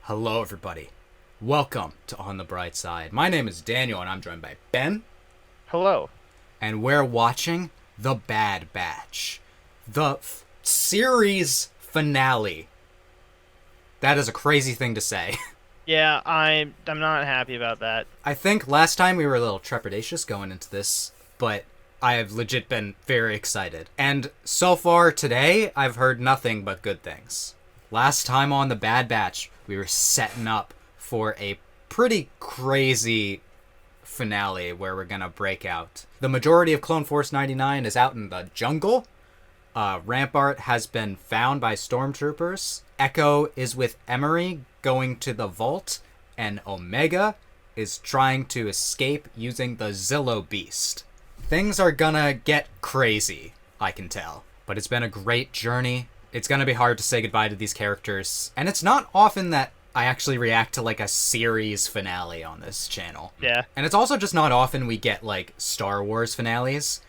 Hello, everybody. Welcome to On the Bright Side. My name is Daniel, and I'm joined by Ben. Hello. And we're watching The Bad Batch, the series finale. That is a crazy thing to say. Yeah, I'm not happy about that. I think last time we were a little trepidatious going into this, but I have legit been very excited. And so far today, I've heard nothing but good things. Last time on The Bad Batch, we were setting up for a pretty crazy finale where we're gonna break out. The majority of Clone Force 99 is out in the jungle. Rampart has been found by stormtroopers. Echo is with Emery going to the vault, and Omega is trying to escape using the Zillo Beast. Things are gonna get crazy, I can tell. But it's been a great journey. It's gonna be hard to say goodbye to these characters. And it's not often that I actually react to, like, a series finale on this channel. Yeah. And it's also just not often we get, like, Star Wars finales.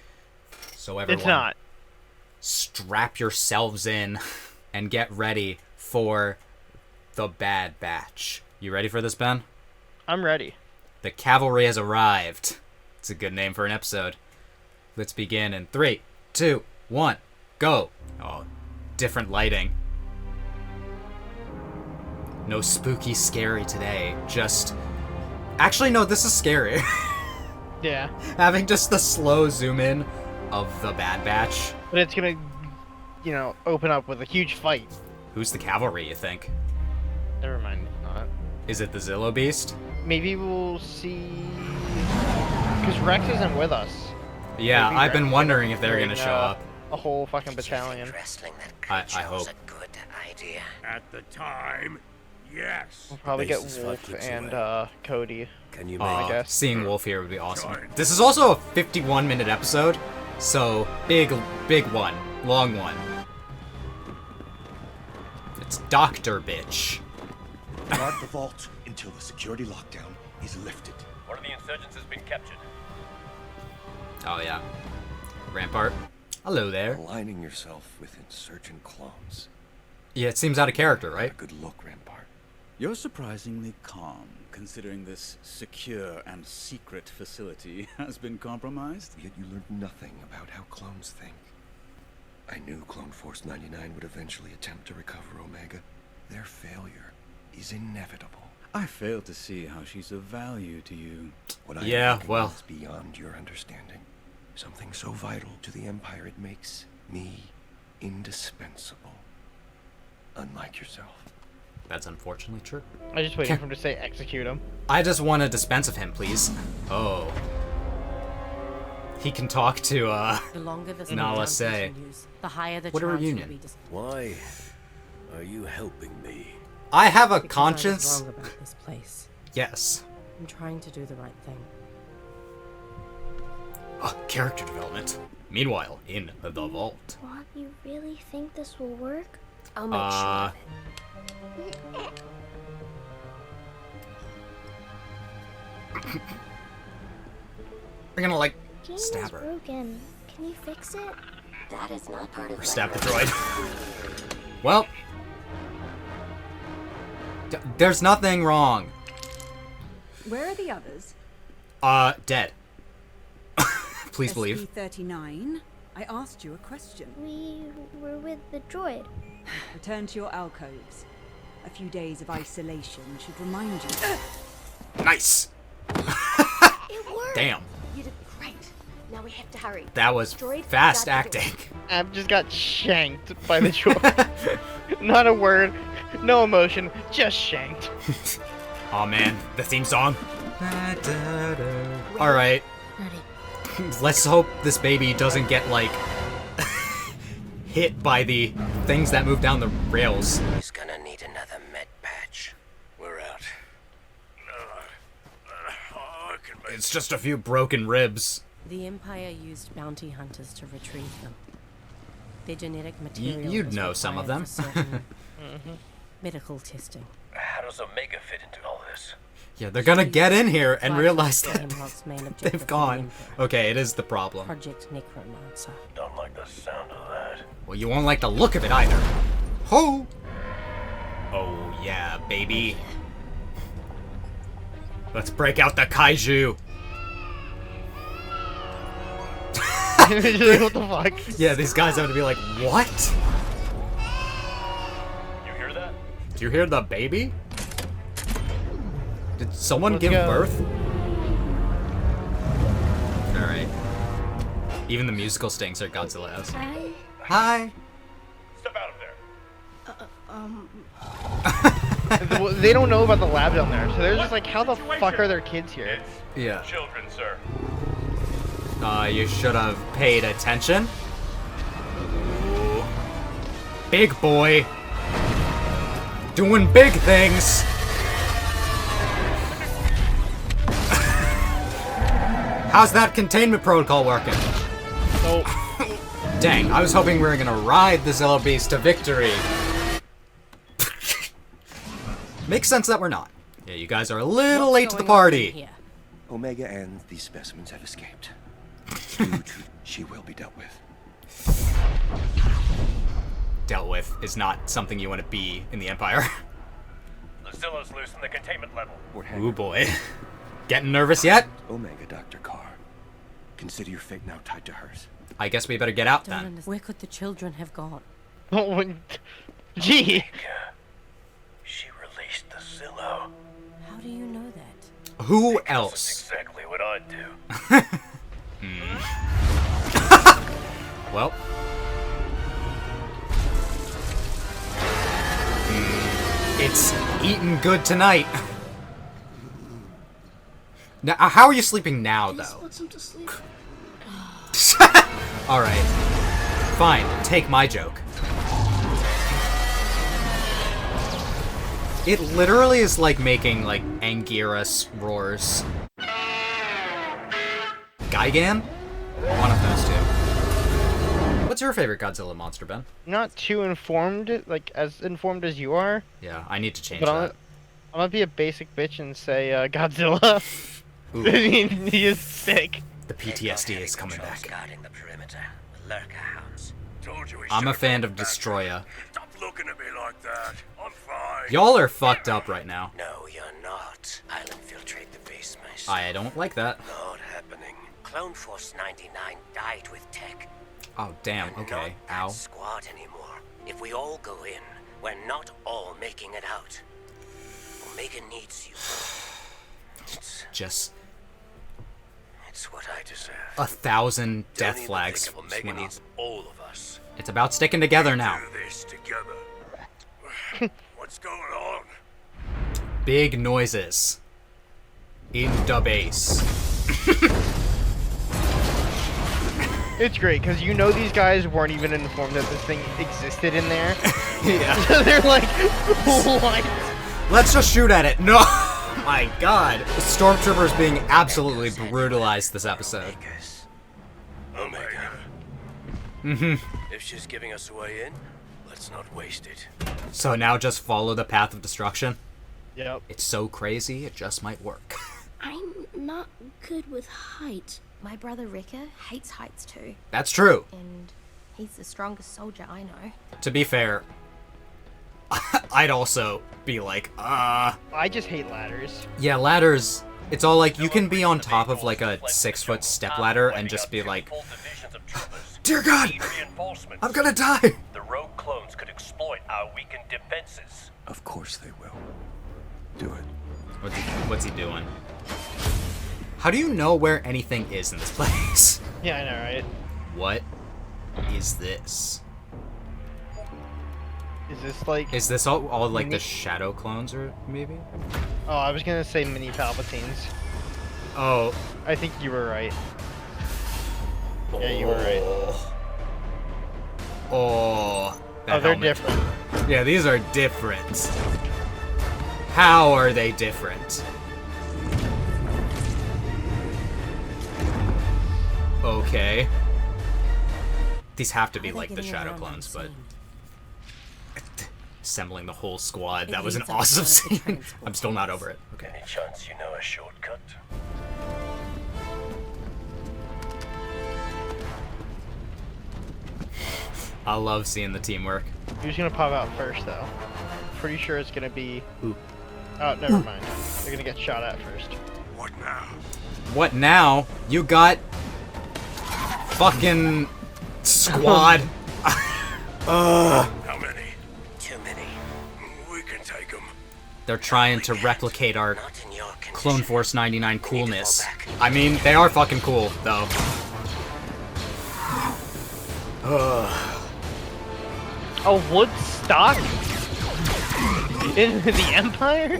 So everyone, It's not. strap yourselves in and get ready for The Bad Batch. You ready for this, Ben? I'm ready. The cavalry has arrived. It's a good name for an episode. Let's begin in 3, 2, 1, go. Oh, different lighting. No spooky, scary today. Just... Actually, no, this is scary. Yeah. Having just the slow zoom in of The Bad Batch. But it's gonna, open up with a huge fight. Who's the cavalry, you think? Never mind, it's not. Is it the Zillo Beast? Maybe we'll see... Because Rex isn't with us. Yeah, Maybe I've been Rex wondering if is they're gonna doing, show up. A whole fucking battalion. I hope. A good idea. At the time, yes. We'll probably get Basis Wolf five and Cody. Can you I make guess. Seeing Wolf here would be awesome. This is also a 51-minute episode, so big one. Long one. It's Dr. Bitch. Guard the vault until the security lockdown is lifted. One of the insurgents has been captured. Oh, yeah. Rampart. Hello there. aligning yourself with insurgent clones? Yeah, it seems out of character, right? A good look, Rampart. You're surprisingly calm, considering this secure and secret facility has been compromised. Yet you learned nothing about how clones think. I knew Clone Force 99 would eventually attempt to recover Omega. Their failure is inevitable. I fail to see how she's of value to you. What I Yeah, recognize well. beyond your understanding. Something so vital to the Empire it makes me indispensable. Unlike yourself. That's unfortunately true. I just waiting for him to say execute him. I just want to dispense of him, please. Oh. He can talk to, The longer this Nala lockdown say. continues, the higher the What a chance you'll reunion. be Why are you helping me? I have a because conscience. I was wrong about this place. Yes. I'm trying to do the right thing. Character development. Meanwhile, in the vault. Mom, you really think this will work? I'll make sure of it. We're gonna, like, Game stab is her. broken. Can you fix it? That is not part of Or stab the droid. Well. There's nothing wrong. Where are the others? Dead. Please believe. SB-39, I asked you a question. We were with the droid. Return to your alcoves. A few days of isolation should remind you. Nice. It worked! Damn. You did great. Now we have to hurry. That was Droid fast got the acting. Ab just got shanked by the droid. Not a word, no emotion, just shanked. Oh man, the theme song. Alright, Ready. let's hope this baby doesn't get, like, hit by the things that move down the rails. He's gonna need another med patch. We're out. It's just a few broken ribs. The Empire used bounty hunters to retrieve them. Their genetic material You'd was know some of required them. for certain medical testing. How does Omega fit into all this? Yeah, they're gonna get in here and Flight realize was that Hemlock's main objective they've for the gone. Emperor. Okay, it is the problem. Project Necromancer. Don't like the sound of that. Well, you won't like the look of it either. Ho! Oh yeah, baby. Let's break out the kaiju. What the fuck? Yeah, these guys have to be like, what? You hear that? Do you hear the baby? Did someone Let's give go. birth? Alright. Even the musical stings are Godzilla has. Hi. Hi. Step out of there. They don't know about the lab down there, so they're just like, how the fuck are their kids here? Yeah. Children, sir. You should have paid attention. Ooh. Big boy. Doing big things. How's that containment protocol working? Oh, Dang, I was hoping we were gonna ride the Zilla Beast to victory. Makes sense that we're not. Yeah, you guys are a little late to the Going on in party. here? Omega and these specimens have escaped. She will be dealt with. Dealt with is not something you want to be in the Empire. The Zilla's loose in the containment level. Ooh boy. Getting nervous yet? Omega, Dr. Carr. Consider your fate now tied to hers. I guess we better get out Don't then. understand. Where could the children have gone? Gee. She released the Zilla. How do you know that? Who That's else? exactly what I'd do. Well. It's eating good tonight. Now, how are you sleeping now, though? Wants him to sleep. Alright. Fine, take my joke. It literally is like making, like, Anguirus roars. Gigan? One of those two. What's your favorite Godzilla monster, Ben? Not too informed, like as informed as you are, Yeah, I need to change but that. I'm gonna be a basic bitch and say Godzilla. I Ooh, mean, he is sick. the PTSD is coming back. Guarding the perimeter. The lurker hounds. Told you we I'm a should've fan gone of back. Destroya. Stop looking at me like that. I'm fine. Y'all are fucked up right now. No, you're not. I'll infiltrate the base myself. I don't like that. Not happening. Clone Force 99 died with tech. Oh, damn, We're okay. not that Ow. squad anymore. If we all go in, we're not all making it out. Omega needs you. Just It's what I deserve. 1,000 Don't death even flags. think if Omega went needs off. all of us. It's about sticking together now. Do this together. What's going on? Big noises. In the base. It's great because you know these guys weren't even informed that this thing existed in there. Yeah. So they're like, what? Let's just shoot at it. No! My god. Stormtroopers being absolutely brutalized this episode. Omega. Mm-hmm. If she's giving us a way in, let's not waste it. So now just follow the path of destruction. Yep. It's so crazy, it just might work. I'm not good with height. My brother Ricker hates heights too, That's true. and he's the strongest soldier I know. To be fair, I'd also be like, I just hate ladders. yeah, ladders. It's all like you can be on top of like a 6-foot step ladder and just be like, dear God, I'm gonna die. The rogue clones could exploit our weakened defenses. Of course they will. Do it. What's he doing? How do you know where anything is in this place? Yeah, I know, right? What is this? Is this like? Is this all like the shadow clones, or maybe? Oh, I was gonna say mini Palpatines. Oh. I think you were right. Yeah, you were right. Oh. that Oh, they're helmet. different. Yeah, these are different. How are they different? Okay. These have to be How are they like the getting shadow around clones, but unseen? assembling the whole squad, It that was an leads up to awesome one of the scene. transport I'm still not points. over it. Okay. Any chance you know a shortcut? I love seeing the teamwork. Who's gonna pop out first, though? pretty sure it's gonna be. Ooh. Oh, never mind. They're gonna get shot at first. What now? What now? You got fucking squad. How many? Too many. We can take them. They're trying to replicate our Not in your condition. Clone Force 99 We need to coolness. fall back. I mean, they are fucking cool, though. A Woodstock? In the Empire?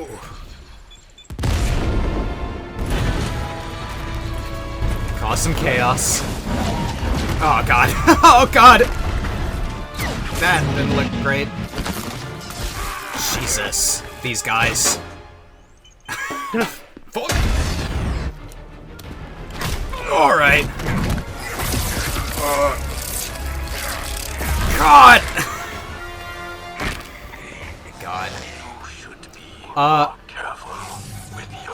Cause some chaos. Oh god. Oh god! That didn't look great. Jesus. These guys. Fuck. Alright. God! God.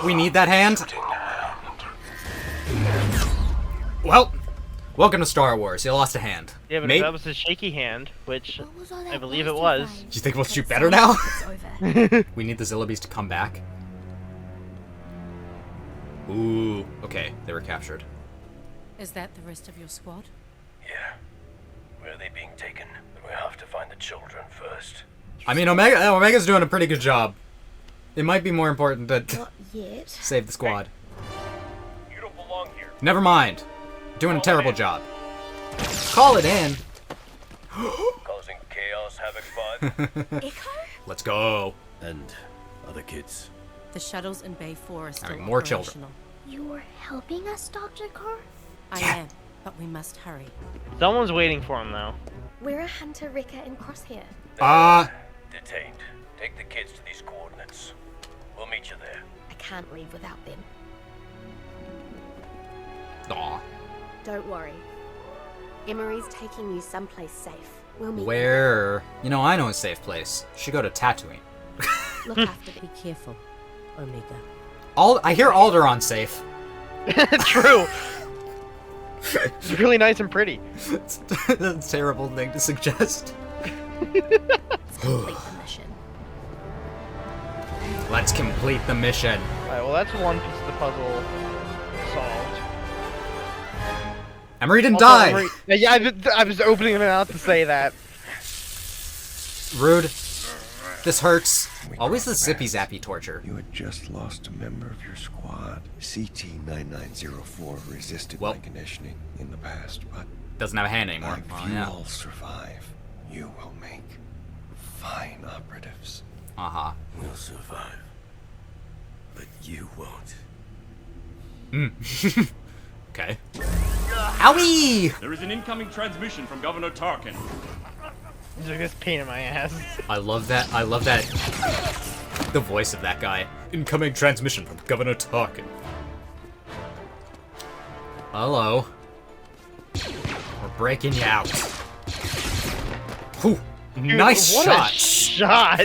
We need that hand? Well, welcome to Star Wars. You lost a hand. Yeah, but Mate, that was a shaky hand, which What was all that I believe it blaster was. fight? do you think we'll shoot It's better now? over. We need the Zillibys to come back. Ooh, okay, they were captured. Is that the rest of your squad? Yeah. Where are they being taken? We have to find the children first. I mean, Omega's doing a pretty good job. It might be more important to Not yet. save the squad. You don't belong here. Never mind. Doing a terrible job. Call it in. Causing chaos, havoc fun. Echo? Let's go. And other kids. The shuttles in Bay 4 are still Having more children. operational. You're helping us, Dr. Carr? I am, but we must hurry. Someone's waiting for him now. We're a Hunter, Ricker, and Crosshair. Detained. Take the kids to these coordinates. We'll meet you there. I can't leave without them. Aw. Don't worry. Emery's taking you someplace safe. We'll meet Where? You know, I know a safe place. Should go to Tatooine. you. Look after them. Be careful, Omega. I hear Alderon's safe. True. It's really nice and pretty. That's a terrible thing to suggest. Complete the mission. Let's complete the mission. Alright, well that's one piece of the puzzle solved. Emery didn't Also, die. Emery- Yeah, I was opening my mouth to say that. Rude. This hurts. Always the zippy zappy torture. You had just lost a member of your squad. CT-9904 resisted Well. my conditioning in the past, but Doesn't have a hand anymore. if Oh, you yeah. all survive, you will make fine operatives. Uh-huh. We'll survive. But you won't. Okay. Owie! There is an incoming transmission from Governor Tarkin. He's like this pain in my ass. I love that. The voice of that guy. Incoming transmission from Governor Tarkin. Hello. We're breaking you out. Whew. Dude, Nice what shots. A shot.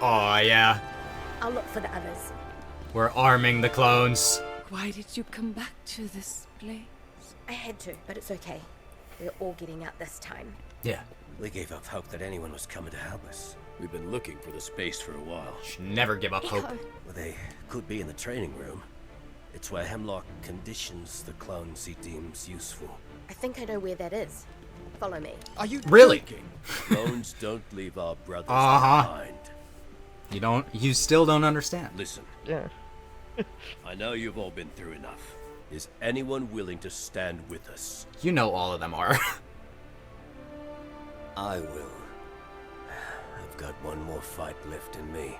Oh yeah. I'll look for the others. We're arming the clones. Why did you come back to this place? I had to, but it's okay. We're all getting out this time. Yeah. We gave up hope that anyone was coming to help us. We've been looking for the space for a while. Should never give up hope. Echo. Well, they could be in the training room. It's where Hemlock conditions the clones he deems useful. I think I know where that is. Follow me. Are you Really? joking? Clones don't leave our brothers Uh-huh. behind. You still don't understand. Listen, Yeah. I know you've all been through enough. Is anyone willing to stand with us? You know all of them are. I will. I've got one more fight left in me.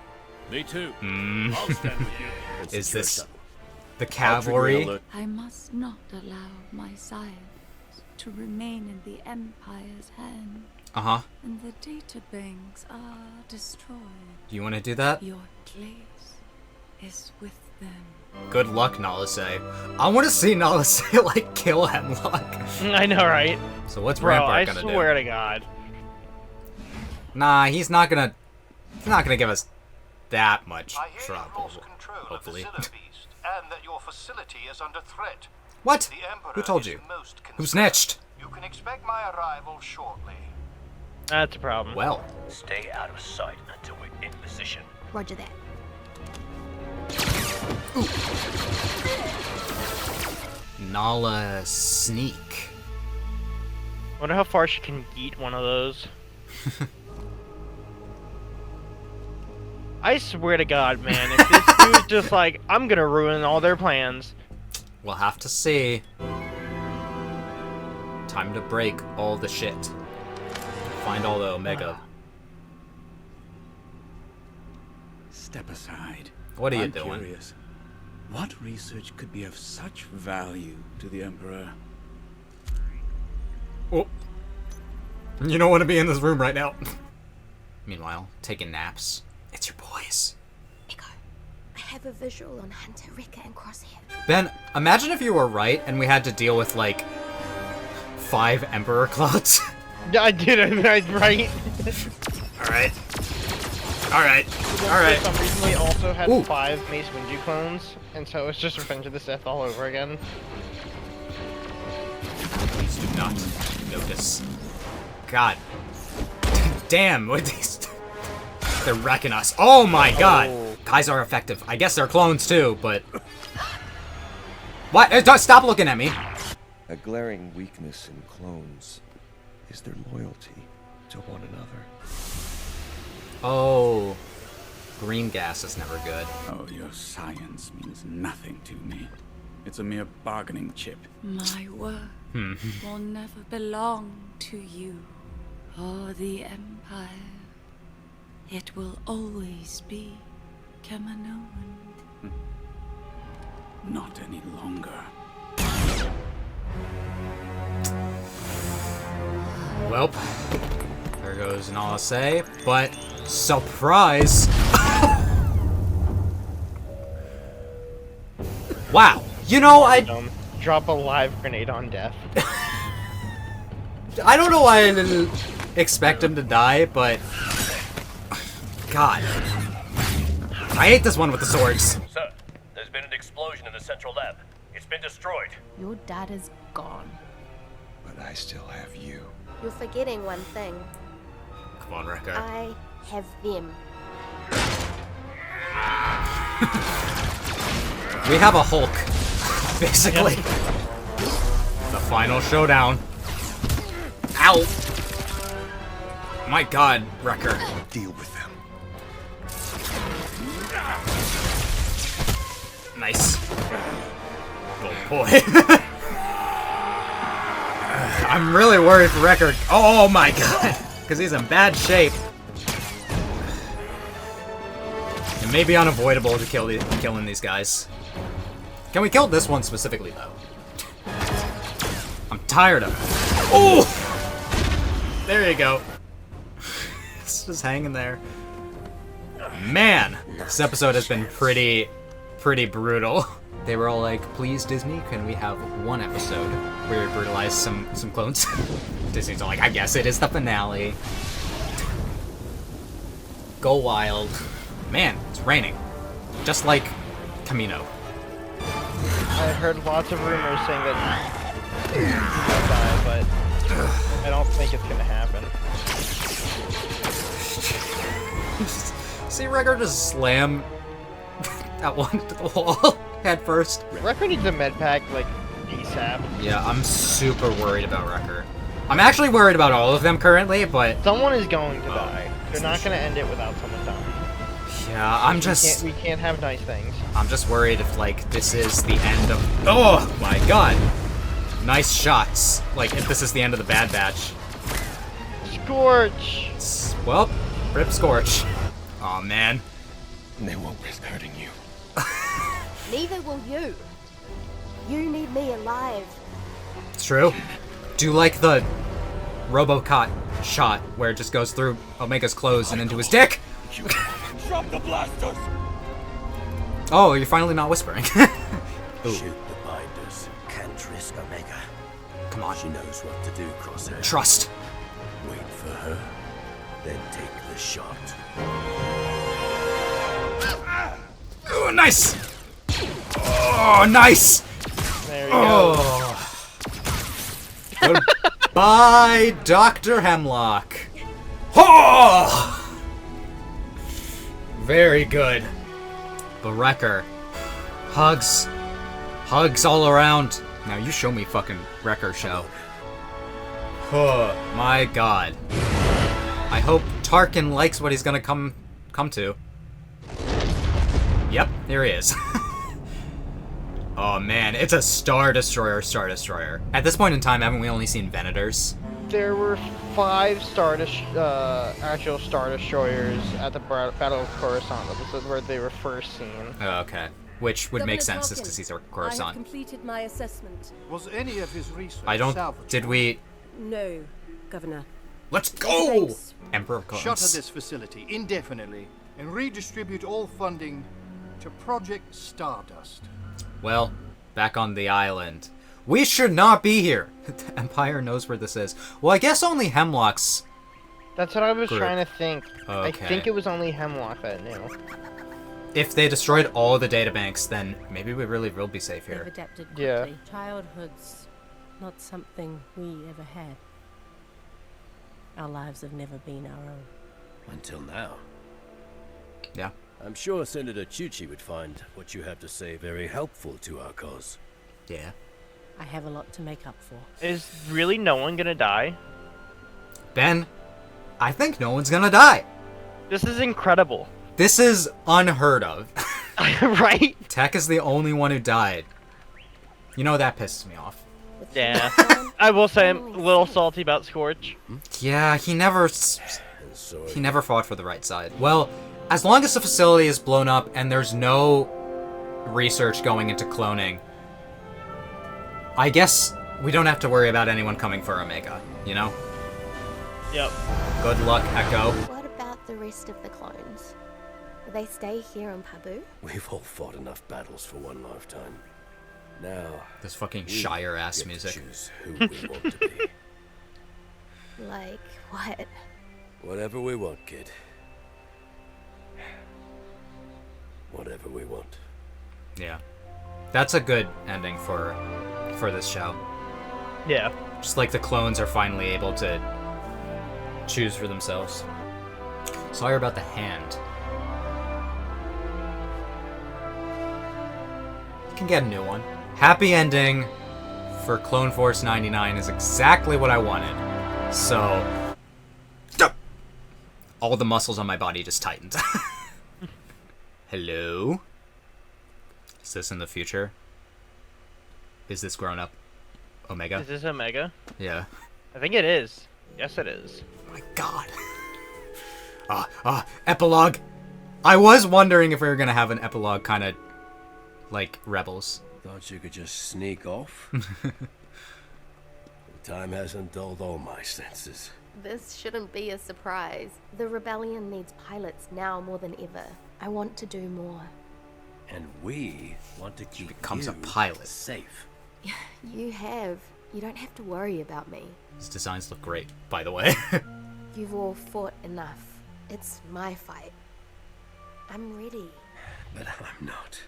Me too. I'll stand with you. And Is secure this shuttle. the I'll trigger cavalry? alert. I must not allow my sires to remain in the Empire's hand, Uh-huh. and the data banks are destroyed. Do you want to do that? Your place is with them. Good luck, Nalase. I want to see Nalase, like, kill Hemlock. I know, right? So what's Bro, Rampart I gonna swear do? to God. Nah, he's not gonna give us that much I hear you've trouble, lost control hopefully. of the Zilla Beast, and that your facility is under threat. What? The Emperor Who told is you? most Who concerned. snitched? You can expect my arrival shortly. That's a problem. Well. Stay out of sight until we're in position. Roger that. Nala sneak. Wonder how far she can eat one of those. I swear to God, man, if this dude's just like, I'm gonna ruin all their plans. We'll have to see. Time to break all the shit. Find all the Omega. Step aside. What are you I'm doing? Curious. What research could be of such value to the Emperor? Oh. You don't want to be in this room right now. Meanwhile, taking naps. It's your boys. Echo, I have a visual on Hunter, Wrecker, and Crosshair. Ben, imagine if you were right and we had to deal with, like, 5 Emperor clouds. I did it, right? Alright. Alright. Alright. For some reason, we also had Ooh. 5 Mace Windu clones, and so it's just Revenge of the Sith all over again. Please do not notice. God. Damn, what these... They're wrecking us. Oh my god! Guys are effective. I guess they're clones too, but... What? Stop looking at me! A glaring weakness in clones is their loyalty to one another. Oh. Green gas is never good. Oh, your science means nothing to me. It's a mere bargaining chip. My work will never belong to you or the Empire. It will always be Kaminoan. Not any longer. Welp. There goes an LSA, but surprise! Wow. You know, Drop a live grenade on death. I don't know why I didn't expect him to die, but... God. I hate this one with the swords. Sir, there's been an explosion in the central lab. It's been destroyed. Your data's gone. But I still have you. You're forgetting one thing. Come on, Wrecker. I have them. We have a Hulk, basically. The final showdown. Ow! My god, Wrecker. Deal with them. Nice. Oh boy. I'm really worried for Wrecker. Oh my god. Because he's in bad shape. It may be unavoidable to killing these guys. Can we kill this one specifically, though? I'm tired of it. Oh! There you go. It's just hanging there. Man, this episode has been pretty brutal. They were all like, please, Disney, can we have one episode where we brutalize some clones? Disney's all like, I guess it is the finale. Go wild. Man, it's raining. Just like Camino. I heard lots of rumors saying that he'll die, but I don't think it's gonna happen. See Wrecker just slam that one to the wall head first. Wrecker needs a med pack, like, ASAP. Yeah, I'm super worried about Wrecker. I'm actually worried about all of them currently, but... Someone is going to die. They're not gonna end it without someone dying. Yeah, I'm just... We can't have nice things. I'm just worried if, like, this is the end of... Oh, my god! Nice shots. Like, if this is the end of the Bad Batch. Scorch! Well, rip Scorch. Aw, man. They won't risk hurting you. Neither will you. You need me alive. It's true. Do you like the Robocop shot where it just goes through Omega's clothes and into his dick? Drop the blasters! Oh, you're finally not whispering. Shoot the binders. Can't risk Omega. Come on. She knows what to do, Crosshair. Trust. Wait for her, then take the shot. Oh, nice! Oh, nice! There we go. Goodbye, Dr. Hemlock. Oh! Very good. Wrecker. Hugs. Hugs all around. Now you show me fucking Wrecker show. Oh my god. I hope Tarkin likes what he's gonna come to. Yep, here he is. Oh man, it's a Star Destroyer. At this point in time, haven't we only seen Venators? There were 5 actual Star Destroyers at the Battle of Coruscant. This is where they were first seen. Oh, okay. Which would make sense just Tarkin, because he's a I have Coruscant. completed my assessment. Was any of his research I don't... salvageable? Did we... No, Governor. Let's go! Thanks. Emperor of Shutter Clones. this facility indefinitely and redistribute all funding to Project Stardust. Well, back on the island. We should not be here! The Empire knows where this is. Well, I guess only Hemlock's... That's what I was group. trying to think. I Okay. think it was only Hemlock that knew. If they destroyed all the databanks, then maybe we really will be safe They've here. adapted quickly. Yeah. Childhood's not something we ever had. Our lives have never been our own. Until now. Yeah. I'm sure Senator Chuchi would find what you have to say very helpful to our cause. Yeah. I have a lot to make up for. Is really no one gonna die? Ben, I think no one's gonna die. This is incredible. This is unheard of. Right? Tech is the only one who died. You know, that pisses me off. Yeah. I will say I'm a little salty about Scorch. Yeah, he never So fought for the right side. Well, as long as the facility is blown up and there's no research going into cloning, I guess we don't have to worry about anyone coming for Omega, you know? Yep. Good luck, Echo. What about the rest of the clones? Will they stay here on Pabu? we've all fought enough battles for one lifetime. Now, This fucking we Shire-ass get to music. choose who we want to be. Like, what? Whatever we want, kid. Whatever we want. Yeah. That's a good ending for this show. Yeah. Just like the clones are finally able to choose for themselves. Sorry about the hand. You can get a new one. Happy ending for Clone Force 99 is exactly what I wanted. So, all the muscles on my body just tightened. Hello? Is this in the future? Is this grown up Omega? Is this Omega? Yeah. I think it is. Yes, it is. My god. Epilogue. I was wondering if we were gonna have an epilogue kind of like Rebels. Thought you could just sneak off? Time hasn't dulled all my senses. This shouldn't be a surprise. The rebellion needs pilots now more than ever. I want to do more. And we want to keep becomes you a pilot. safe. You have. You don't have to worry about me. His designs look great, by the way. You've all fought enough. It's my fight. I'm ready. But I'm not.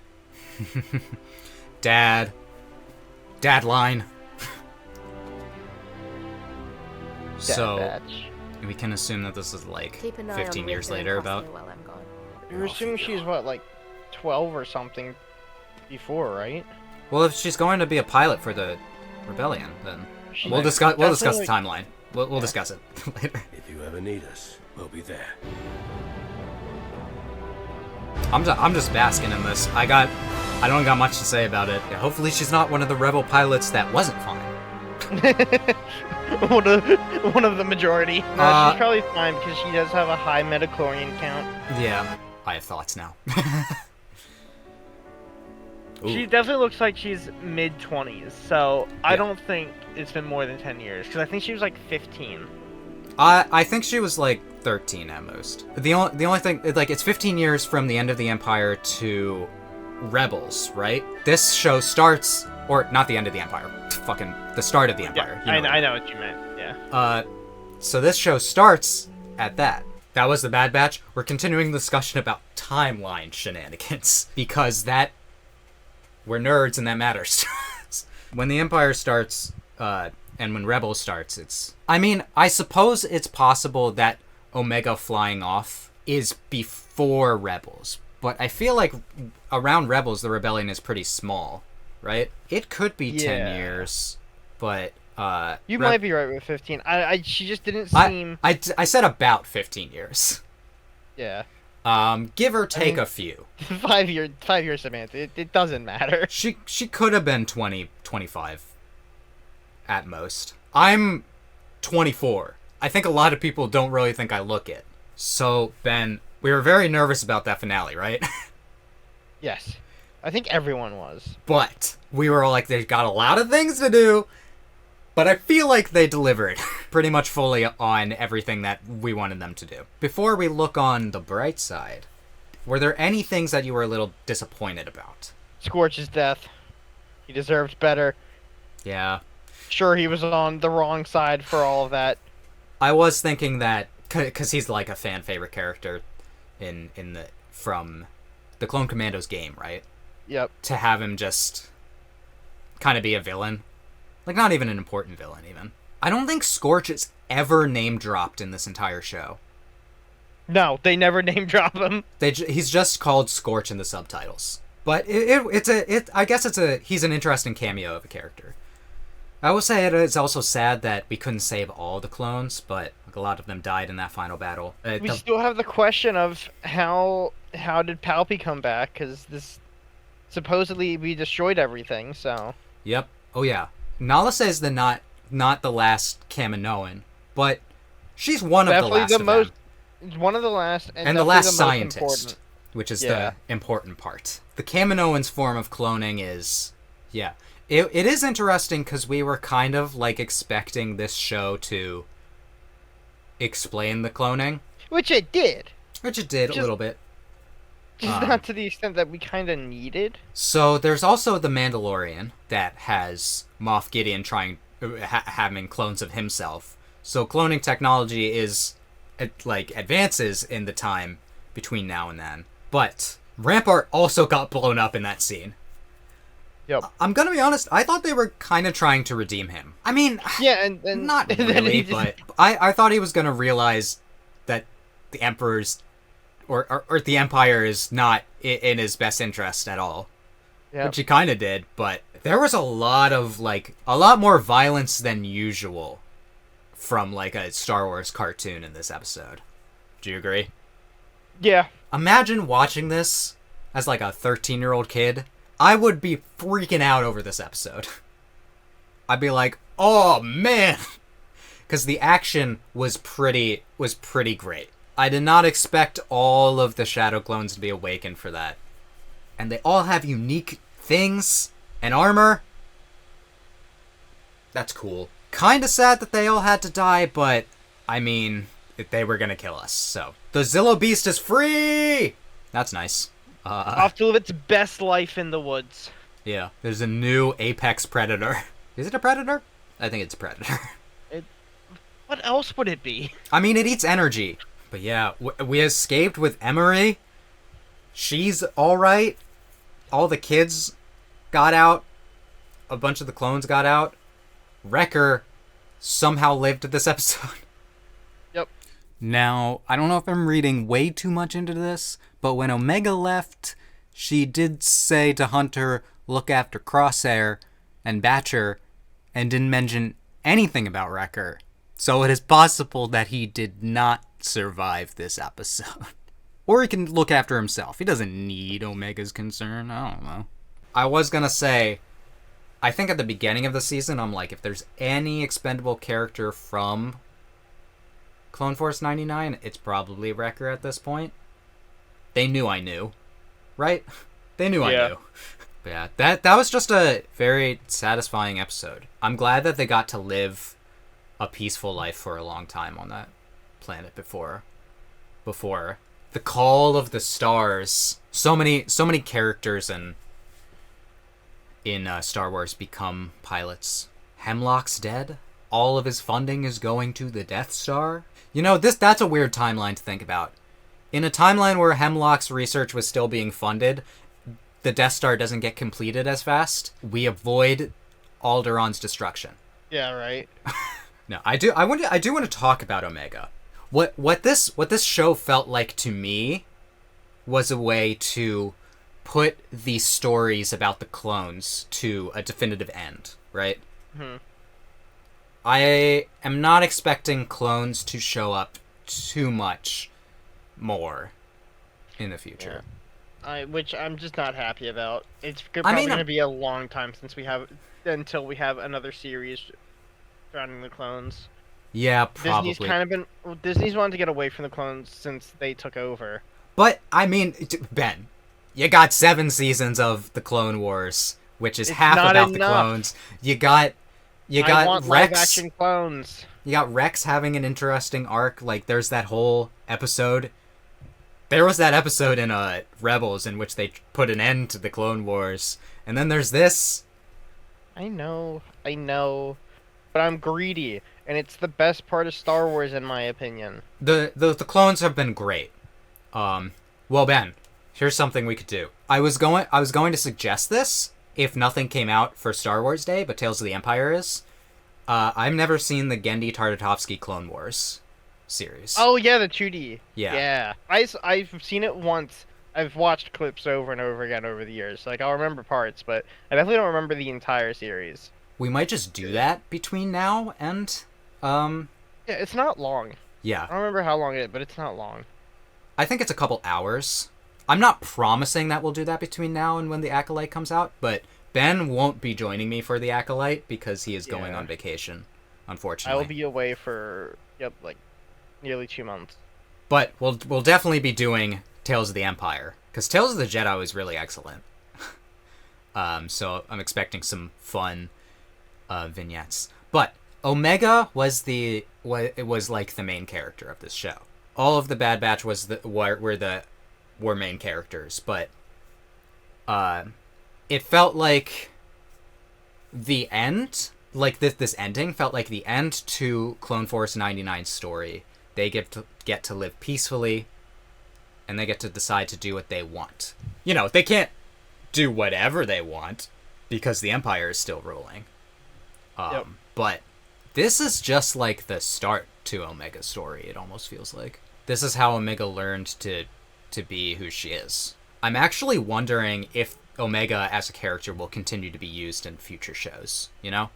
Dad line. So Batch. we can assume that this is like Keep an eye 15 on years Winter later and about. Crosshair while I'm gone. You're assuming she's what, like 12 or something before, right? Well, if she's going to be a pilot for the rebellion, then She we'll might- discuss that's the like- timeline. We'll discuss it later. If you ever need us, we'll be there. I'm just basking in this. I don't got much to say about it. Yeah, hopefully she's not one of the rebel pilots that wasn't fine. one of the majority. No, she's probably fine because she does have a high metachlorian count. Yeah, I have thoughts now. She Ooh. definitely looks like she's mid-20s, so I Yeah. don't think it's been more than 10 years, because I think she was like 15. I think she was like 13 at most. The only thing, like, it's 15 years from the end of the Empire to Rebels, right? This show starts, or not the end of the Empire, fucking the start of the Empire. Yeah, you know. I know what you meant, yeah. So this show starts at that. That was the Bad Batch. We're continuing the discussion about timeline shenanigans, because we're nerds and that matters. When the Empire starts, and when Rebels starts, I suppose it's possible that Omega flying off is before Rebels. But I feel like around Rebels, the rebellion is pretty small, right? It could be 10 years, but... you might be right with 15. She just didn't seem... I said about 15 years. Yeah. Give or take a few. 5 years, Samantha. It doesn't matter. She could have been 20, 25 at most. I'm 24. I think a lot of people don't really think I look it. So, Ben, we were very nervous about that finale, right? Yes. I think everyone was. But we were all like, they've got a lot of things to do. But I feel like they delivered pretty much fully on everything that we wanted them to do. Before we look on the bright side, were there any things that you were a little disappointed about? Scorch's death. He deserved better. Yeah. Sure, he was on the wrong side for all of that. I was thinking that, because he's like a fan favorite character from the Clone Commandos game, right? Yep. To have him just kind of be a villain. Like, not even an important villain, even. I don't think Scorch is ever name-dropped in this entire show. No, they never name-drop him. He's just called Scorch in the subtitles. But I guess he's an interesting cameo of a character. I will say it's also sad that we couldn't save all the clones, but a lot of them died in that final battle. We still have the question of how did Palpy come back? Because this supposedly we destroyed everything, so... Yep. Oh, yeah. Nala says not the last Kaminoan, but she's one of the last of them. One of the last, and the last scientist, which is the important part. The Kaminoan's form of cloning is, yeah, it is interesting because we were kind of like expecting this show to explain the cloning, which it did. A little bit. Just not to the extent that we kind of needed. So there's also the Mandalorian that has Moff Gideon having clones of himself. So cloning technology is advances in the time between now and then. But Rampart also got blown up in that scene. Yep. I'm gonna be honest, I thought they were kind of trying to redeem him. I mean, yeah, and not really, but I thought he was gonna realize that the Emperor's or the Empire is not in his best interest at all. Yep. Which he kind of did, but there was a lot more violence than usual from like a Star Wars cartoon in this episode. Do you agree? Yeah. Imagine watching this as like a 13-year-old kid. I would be freaking out over this episode. I'd be like, oh man, because the action was pretty great. I did not expect all of the Shadow Clones to be awakened for that. And they all have unique things and armor. That's cool. Kinda sad that they all had to die, but, I mean, they were gonna kill us, so. The Zillo Beast is free! That's nice. Off to live its best life in the woods. Yeah, there's a new apex predator. Is it a predator? I think it's a predator. What else would it be? I mean, it eats energy. But yeah, we escaped with Emery. She's alright. All the kids got out. A bunch of the clones got out. Wrecker somehow lived this episode. Yep. Now, I don't know if I'm reading way too much into this, but when Omega left, she did say to Hunter, look after Crosshair and Batcher, and didn't mention anything about Wrecker. So it is possible that he did not survive this episode. Or he can look after himself. He doesn't need Omega's concern. I don't know. I was gonna say, I think at the beginning of the season, I'm like, if there's any expendable character from Clone Force 99, it's probably Wrecker at this point. They knew I knew. Right? They knew I knew. But yeah, that was just a very satisfying episode. I'm glad that they got to live a peaceful life for a long time on that planet before the call of the stars. So many characters in Star Wars become pilots. Hemlock's dead. All of his funding is going to the Death Star. You know, that's a weird timeline to think about. In a timeline where Hemlock's research was still being funded, the Death Star doesn't get completed as fast. We avoid Alderaan's destruction. Yeah, right. No, I do want to talk about Omega. What this show felt like to me was a way to put these stories about the clones to a definitive end, right? Mm-hmm. I am not expecting clones to show up too much more in the future. Yeah. Which I'm just not happy about. It's probably going to be a long time until we have another series surrounding the clones. Yeah, probably. Disney's wanted to get away from the clones since they took over. But I mean, Ben, you got 7 seasons of the Clone Wars, which is half about the clones. You got Rex. Live action clones. You got Rex having an interesting arc. Like, there's that whole episode. There was that episode in Rebels in which they put an end to the Clone Wars, and then there's this. I know, but I'm greedy, and it's the best part of Star Wars in my opinion. The clones have been great. Well, Ben, here's something we could do. I was going to suggest this if nothing came out for Star Wars Day, but Tales of the Empire is. I've never seen the Genndy Tartakovsky Clone Wars series. Oh yeah, the 2D. Yeah. I've seen it once. I've watched clips over and over again over the years. Like, I'll remember parts, but I definitely don't remember the entire series. We might just do that between now and Yeah, it's not long. Yeah. I don't remember how long it is, but it's not long. I think it's a couple hours. I'm not promising that we'll do that between now and when the Acolyte comes out, but Ben won't be joining me for the Acolyte because he is going on vacation, unfortunately. I will be away for nearly 2 months. But we'll definitely be doing Tales of the Empire, because Tales of the Jedi was really excellent. So I'm expecting some fun vignettes. But Omega was like the main character of this show. All of the Bad Batch were main characters, but it felt like the end, like this ending felt like the end to Clone Force 99's story. They get to live peacefully, and they get to decide to do what they want. You know, they can't do whatever they want because the Empire is still ruling. But this is just like the start to Omega's story. It almost feels like this is how Omega learned to be who she is. I'm actually wondering if Omega as a character will continue to be used in future shows, you know?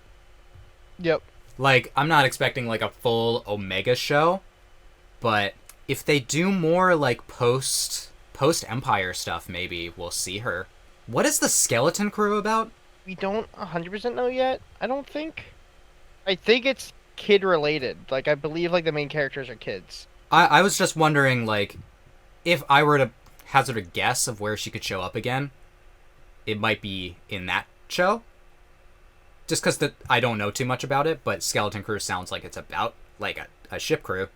Yep. Like, I'm not expecting like a full Omega show, but if they do more like post Empire stuff, maybe we'll see her. What is the Skeleton Crew about? We don't 100% know yet, I don't think. I think it's kid related. Like, I believe like the main characters are kids. I was just wondering, like, if I were to hazard a guess of where she could show up again, it might be in that show. Just because I don't know too much about it, but Skeleton Crew sounds like it's about, like, a ship crew.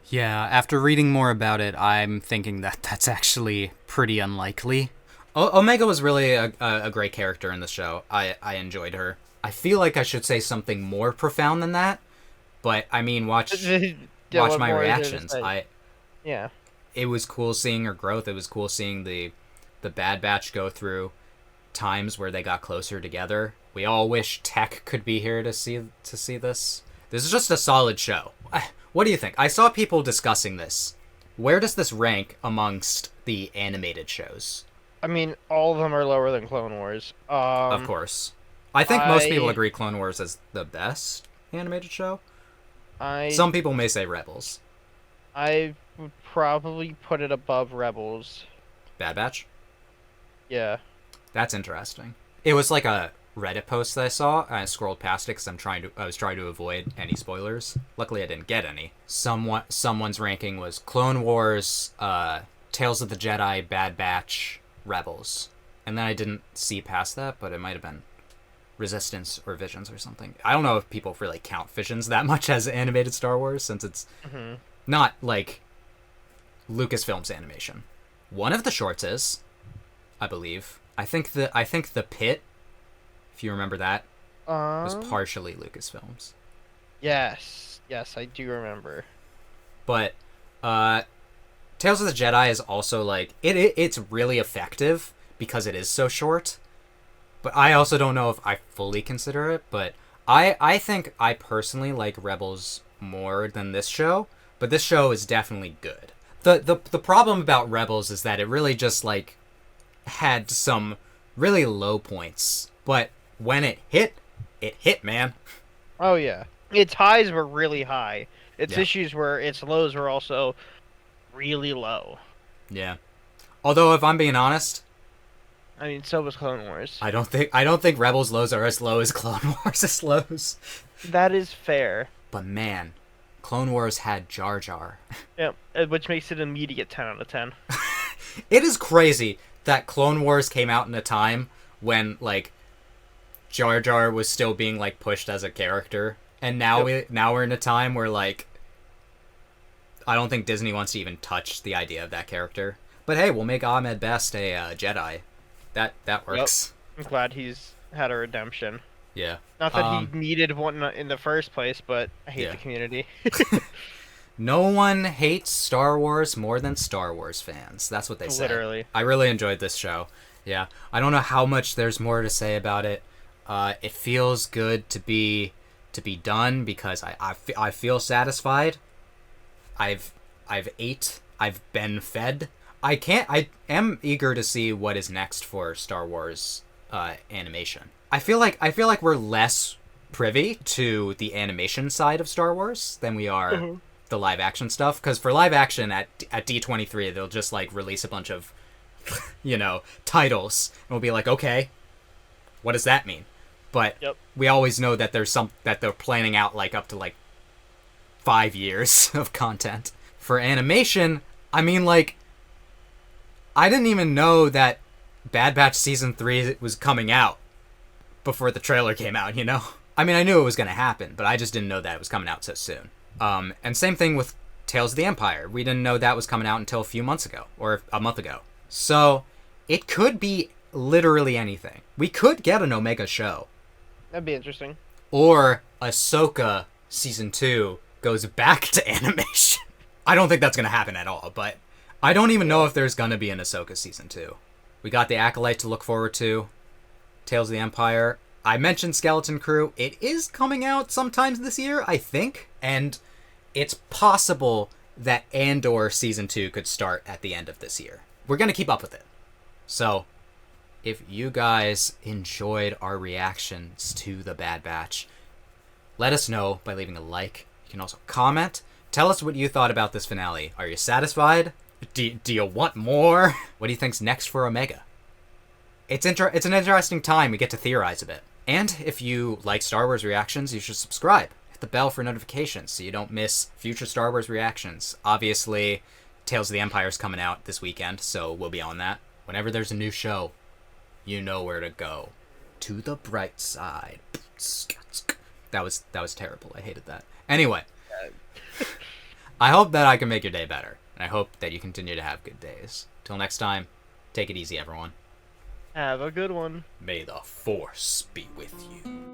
Yeah, after reading more about it, I'm thinking that that's actually pretty unlikely. Omega was really a great character in the show. I enjoyed her. I feel like I should say something more profound than that, but, I mean, watch my reactions. Yeah. It was cool seeing her growth. It was cool seeing the Bad Batch go through times where they got closer together. We all wish Tech could be here to see this. This is just a solid show. What do you think? I saw people discussing this. Where does this rank amongst the animated shows? I mean, all of them are lower than Clone Wars. Of course. I think most people agree Clone Wars is the best animated show. Some people may say Rebels. I would probably put it above Rebels. Bad Batch? Yeah. That's interesting. It was like a Reddit post that I saw, and I scrolled past it because I was trying to avoid any spoilers. Luckily, I didn't get any. Someone's ranking was Clone Wars, Tales of the Jedi, Bad Batch, Rebels. And then I didn't see past that, but it might have been Resistance or Visions or something. I don't know if people really count Visions that much as animated Star Wars, since it's not like Lucasfilm's animation. One of the shorts is, I believe. I think the Pit, if you remember that, was partially Lucasfilm's. Yes, I do remember. But Tales of the Jedi is also like it's really effective because it is so short. But I also don't know if I fully consider it. But I think I personally like Rebels more than this show. but this show is definitely good. The problem about Rebels is that it really just, like, had some really low points, but when it hit, man. Oh, yeah. Its highs were really high. Its lows were also really low. Yeah. Although, if I'm being honest, I mean, so was Clone Wars. I don't think Rebels lows are as low as Clone Wars' lows. That is fair. But man, Clone Wars had Jar Jar. Yep, which makes it an immediate 10 out of 10. It is crazy that Clone Wars came out in a time when, like, Jar Jar was still being, like, pushed as a character, and now we're in a time where, like, I don't think Disney wants to even touch the idea of that character. But hey, we'll make Ahmed Best a Jedi. That works. Yep. I'm glad he's had a redemption. Yeah. Not that he needed one in the first place, but I hate the community. No one hates Star Wars more than Star Wars fans. That's what they say. Literally. I really enjoyed this show. Yeah. I don't know how much there's more to say about it. It feels good to be done because I feel satisfied. I've ate. I've been fed. I am eager to see what is next for Star Wars animation. I feel like we're less privy to the animation side of Star Wars than we are the live action stuff. Because for live action at D23, they'll just like release a bunch of titles, and we'll be like, okay, what does that mean? But we always know that that they're planning out like up to like 5 years of content. For animation, I mean, like, I didn't even know that Bad Batch Season 3 was coming out before the trailer came out, you know? I mean, I knew it was going to happen, but I just didn't know that it was coming out so soon. And same thing with Tales of the Empire. We didn't know that was coming out until a few months ago, or a month ago. So, it could be literally anything. We could get an Omega show. That'd be interesting. Or Ahsoka Season 2 goes back to animation. I don't think that's going to happen at all, but I don't even know if there's going to be an Ahsoka Season 2. We got The Acolyte to look forward to. Tales of the Empire. I mentioned Skeleton Crew. It is coming out sometimes this year, I think. And it's possible that Andor Season 2 could start at the end of this year. We're going to keep up with it. So, if you guys enjoyed our reactions to The Bad Batch, let us know by leaving a like. You can also comment. Tell us what you thought about this finale. Are you satisfied? Do you want more? What do you think's next for Omega? It's an interesting time. We get to theorize a bit. And if you like Star Wars reactions, you should subscribe. Hit the bell for notifications so you don't miss future Star Wars reactions. Obviously, Tales of the Empire is coming out this weekend, so we'll be on that. Whenever there's a new show, you know where to go. To the bright side. That was terrible. I hated that. Anyway, I hope that I can make your day better. And I hope that you continue to have good days. Till next time, take it easy, everyone. Have a good one. May the Force be with you.